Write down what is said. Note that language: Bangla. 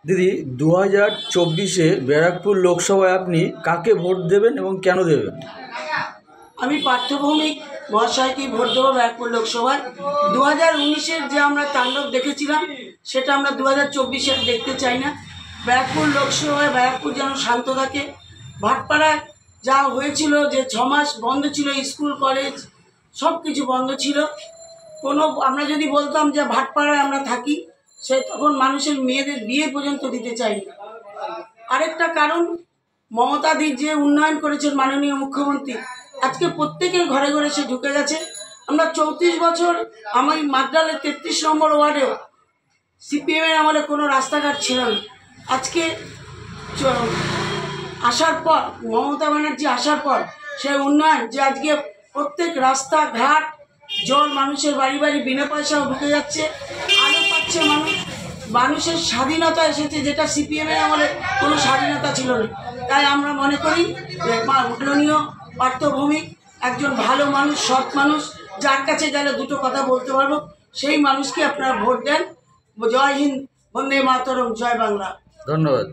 দিদি 2024-এ ব্যারাকপুর লোকসভায় আপনি কাকে ভোট দেবেন এবং কেন দেবেন? আমি পার্থভৌমিক মহাশয়কে ভোট দেবো ব্যারাকপুর লোকসভায়। 2019-এর যে আমরা তাণ্ডব দেখেছিলাম সেটা আমরা 2024-এর দেখতে চাই না। ব্যারাকপুর লোকসভায় ব্যারাকপুর যেন শান্ত থাকে। ভাটপাড়ায় যা হয়েছিল, যে 6 মাস বন্ধ ছিল, স্কুল কলেজ সব কিছু বন্ধ ছিল। আমরা যদি বলতাম যে ভাটপাড়ায় আমরা থাকি, সে তখন মানুষের মেয়েদের বিয়ে পর্যন্ত দিতে চাইনি। আরেকটা কারণ, মমতাদির যে উন্নয়ন করেছেন মাননীয় মুখ্যমন্ত্রী, আজকে প্রত্যেকের ঘরে ঘরে সে ঢুকে গেছে। আমরা 34 বছর আমি মাদ্রালের 33 নম্বর ওয়ার্ডেও সিপিএমের আমলে কোনো রাস্তাঘাট ছিল না। আজকে আসার পর, মমতা ব্যানার্জি আসার পর সেই উন্নয়ন, যে আজকে প্রত্যেক রাস্তাঘাট জল মানুষের বাড়ি বাড়ি বিনা পয়সাও ঢুকে যাচ্ছে, আলো পাচ্ছে মানুষ। মানুষের স্বাধীনতা এসেছে, যেটা সিপিএমের আমলে কোনো স্বাধীনতা ছিল না। তাই আমরা মনে করি যে মাননীয় পার্থভৌমিক একজন ভালো মানুষ, সৎ মানুষ, যার কাছে গেলে দুটো কথা বলতে পারবো, সেই মানুষকে আপনারা ভোট দেন। জয় হিন্দ, বন্দে মাতরম, জয় বাংলা। ধন্যবাদ।